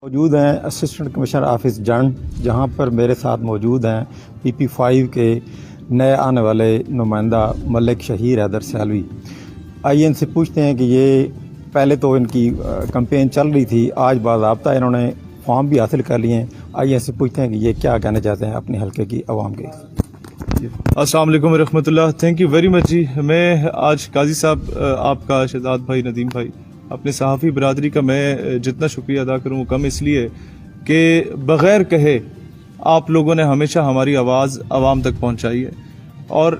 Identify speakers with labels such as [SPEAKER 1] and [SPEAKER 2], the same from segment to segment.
[SPEAKER 1] موجود ہیں assistant commissioner office Jand, جہاں پر میرے ساتھ موجود ہیں PP5 کے نئے آنے والے نمائندہ ملک شہیر حیدر سیالوی۔ آئیے ان سے پوچھتے ہیں کہ یہ پہلے تو ان کی کمپین چل رہی تھی، آج باضابطہ انہوں نے فارم بھی حاصل کر لیے ہیں۔ آئیے ان سے پوچھتے ہیں کہ یہ کیا کہنا چاہتے ہیں اپنے حلقے کی عوام کے۔
[SPEAKER 2] السلام علیکم ورحمۃ اللہ، تھینک یو ویری مچ جی۔ میں آج قاضی صاحب، آپ کا شہزاد بھائی، ندیم بھائی، اپنے صحافی برادری کا میں جتنا شکریہ ادا کروں وہ کم اس لیے کہ بغیر کہے آپ لوگوں نے ہمیشہ ہماری آواز عوام تک پہنچائی ہے، اور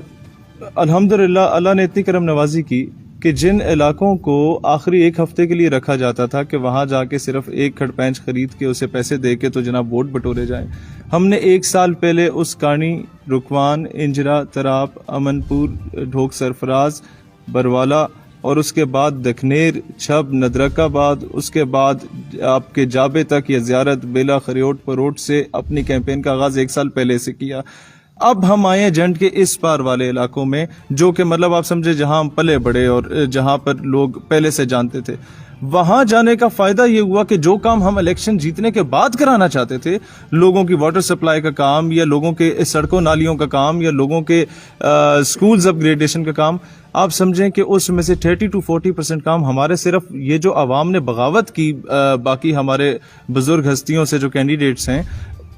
[SPEAKER 2] الحمدللہ اللہ نے اتنی کرم نوازی کی کہ جن علاقوں کو آخری ایک ہفتے کے لیے رکھا جاتا تھا کہ وہاں جا کے صرف ایک کھڑ پینچ خرید کے اسے پیسے دے کے تو جناب ووٹ بٹورے جائیں، ہم نے ایک سال پہلے اس کانی، رکوان، انجرا، تراپ، امن پور، ڈھوک سرفراز، بروالا، اور اس کے بعد دکھنیر، چھب، ندرک آباد، اس کے بعد آپ کے جابے تک یا زیارت، بیلا، خریوٹ، پروٹ سے اپنی کیمپین کا آغاز ایک سال پہلے سے کیا۔ اب ہم آئے ہیں جنڈ کے اس پار والے علاقوں میں، جو کہ مطلب آپ سمجھے جہاں ہم پلے بڑے اور جہاں پر لوگ پہلے سے جانتے تھے۔ وہاں جانے کا فائدہ یہ ہوا کہ جو کام ہم الیکشن جیتنے کے بعد کرانا چاہتے تھے، لوگوں کی واٹر سپلائی کا کام یا لوگوں کے سڑکوں نالیوں کا کام یا لوگوں کے سکولز اپ گریڈیشن کا کام، آپ سمجھیں کہ اس میں سے 30 to 40% کام ہمارے صرف یہ جو عوام نے بغاوت کی، باقی ہمارے بزرگ ہستیوں سے جو کینڈیڈیٹس ہیں،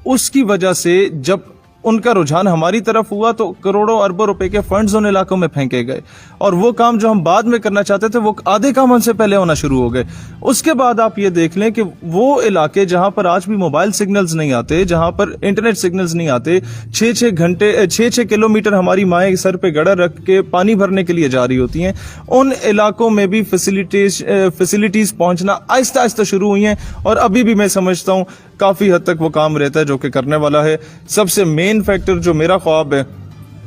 [SPEAKER 2] اس کی وجہ سے جب ان کا رجحان ہماری طرف ہوا تو کروڑوں اربوں روپے کے فنڈز ان علاقوں میں پھینکے گئے، اور وہ کام جو ہم بعد میں کرنا چاہتے تھے وہ آدھے کام ہم سے پہلے ہونا شروع ہو گئے۔ اس کے بعد آپ یہ دیکھ لیں کہ وہ علاقے جہاں پر آج بھی موبائل سگنلز نہیں آتے، جہاں پر انٹرنیٹ سگنلز نہیں آتے، 6 کلومیٹر ہماری مائیں سر پہ گڑا رکھ کے پانی بھرنے کے لیے جا رہی ہوتی ہیں، ان علاقوں میں بھی فیسلٹیز پہنچنا آہستہ آہستہ شروع ہوئی ہیں، اور ابھی بھی میں سمجھتا ہوں کافی حد تک وہ کام رہتا ہے جو کہ کرنے والا ہے۔ سب سے مین فیکٹر جو میرا خواب ہے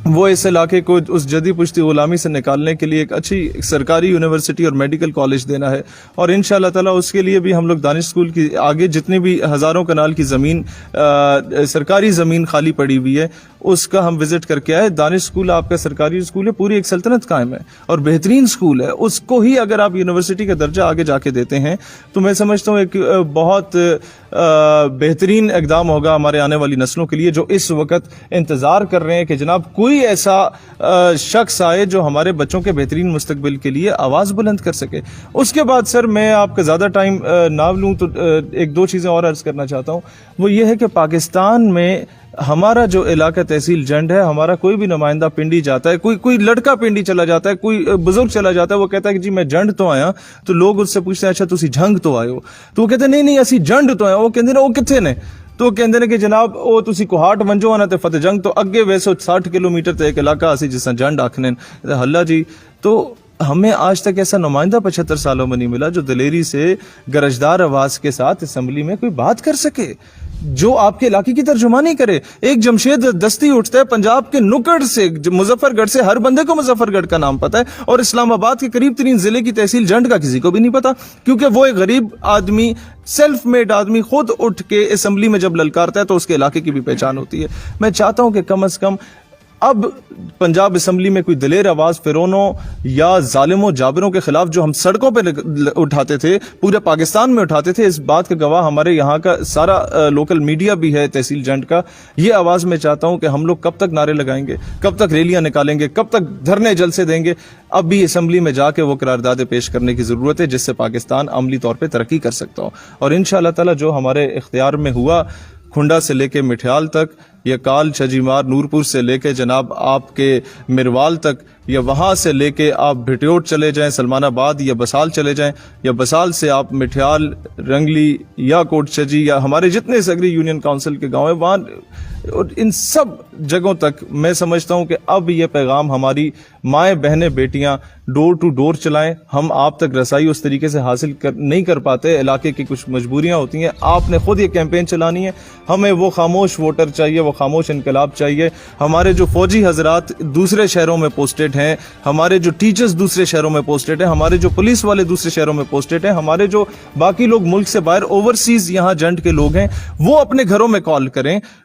[SPEAKER 2] وہ اس علاقے کو اس جدی پشتی غلامی سے نکالنے کے لیے ایک اچھی سرکاری یونیورسٹی اور میڈیکل کالج دینا ہے، اور انشاءاللہ تعالیٰ اس کے لیے بھی ہم لوگ دانش اسکول کی آگے جتنی بھی ہزاروں کنال کی زمین، سرکاری زمین خالی پڑی ہوئی ہے، اس کا ہم وزٹ کر کے آئے۔ دانش اسکول آپ کا سرکاری اسکول ہے، پوری ایک سلطنت قائم ہے اور بہترین اسکول ہے، اس کو ہی اگر آپ یونیورسٹی کا درجہ آگے جا کے دیتے ہیں تو میں سمجھتا ہوں ایک بہت بہترین اقدام ہوگا ہمارے آنے والی نسلوں کے لیے، جو اس وقت انتظار کر رہے ہیں کہ جناب کوئی ایسا شخص آئے جو ہمارے بچوں کے بہترین مستقبل کے لیے آواز بلند کر سکے۔ اس کے بعد سر میں آپ کا زیادہ ٹائم نہ لوں تو ایک دو چیزیں اور عرض کرنا چاہتا ہوں، وہ یہ ہے کہ پاکستان میں ہمارا جو علاقہ تحصیل جنڈ ہے، ہمارا کوئی بھی نمائندہ پنڈی جاتا ہے، کوئی لڑکا پنڈی چلا جاتا ہے، کوئی بزرگ چلا جاتا ہے، وہ کہتا ہے کہ جی میں جنڈ تو آیا، تو لوگ اس سے پوچھتے ہیں اچھا تسی جھنگ تو آئے ہو، تو وہ کہتے ہیں نہیں اسی جنڈ تو آیا، وہ کہتے ہیں وہ کتنے نے، تو کہندے نے کہ جناب او تسی کوہاٹ ونجو آنا تے فتح جنگ تو اگے ویسو 60 کلومیٹر تے ایک علاقہ اسی جس طرح جنڈ آکھنے اللہ جی۔ تو ہمیں آج تک ایسا نمائندہ 75 سالوں میں نہیں ملا جو دلیری سے گرجدار آواز کے ساتھ اسمبلی میں کوئی بات کر سکے، جو آپ کے علاقے کی ترجمانی کرے۔ ایک جمشید دستی اٹھتا ہے پنجاب کے نکڑ سے، مظفر گڑھ سے، ہر بندے کو مظفر گڑھ کا نام پتا ہے، اور اسلام آباد کے قریب ترین ضلع کی تحصیل جنڈ کا کسی کو بھی نہیں پتا، کیونکہ وہ ایک غریب آدمی، سیلف میڈ آدمی خود اٹھ کے اسمبلی میں جب للکارتا ہے تو اس کے علاقے کی بھی پہچان ہوتی ہے۔ میں چاہتا ہوں کہ کم از کم اب پنجاب اسمبلی میں کوئی دلیر آواز فرونوں یا ظالموں جابروں کے خلاف جو ہم سڑکوں پہ اٹھاتے تھے، پورے پاکستان میں اٹھاتے تھے، اس بات کا گواہ ہمارے یہاں کا سارا لوکل میڈیا بھی ہے تحصیل جنڈ کا۔ یہ آواز میں چاہتا ہوں کہ ہم لوگ کب تک نعرے لگائیں گے، کب تک ریلیاں نکالیں گے، کب تک دھرنے جلسے دیں گے؟ اب بھی اسمبلی میں جا کے وہ قراردادیں پیش کرنے کی ضرورت ہے جس سے پاکستان عملی طور پہ ترقی کر سکتا ہو، اور انشاءاللہ تعالی جو ہمارے اختیار میں ہوا، کھنڈا سے لے کے مٹھیال تک، یا کال، چھجیمار، نورپور سے لے کے جناب آپ کے میروال تک، یا وہاں سے لے کے آپ بھٹیوٹ چلے جائیں، سلمان آباد یا بسال چلے جائیں، یا بسال سے آپ مٹھیال، رنگلی یا کوٹ چجی یا ہمارے جتنے سگری یونین کاؤنسل کے گاؤں ہیں، وہاں ان سب جگہوں تک میں سمجھتا ہوں کہ اب یہ پیغام ہماری مائیں، بہنیں، بیٹیاں ڈور ٹو ڈور چلائیں۔ ہم آپ تک رسائی اس طریقے سے حاصل نہیں کر پاتے، علاقے کی کچھ مجبوریاں ہوتی ہیں، آپ نے خود یہ کیمپین چلانی ہے۔ ہمیں وہ خاموش ووٹر چاہیے، وہ خاموش انقلاب چاہیے۔ ہمارے جو فوجی حضرات دوسرے شہروں میں پوسٹڈ ہیں، ہمارے جو ٹیچرز دوسرے شہروں میں پوسٹڈ ہیں، ہمارے جو پولیس والے دوسرے شہروں میں پوسٹڈ ہیں، ہمارے جو باقی لوگ ملک سے باہر اوورسیز یہاں جنڈ کے لوگ ہیں، وہ اپنے گھروں میں کال کریں،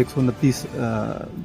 [SPEAKER 1] 129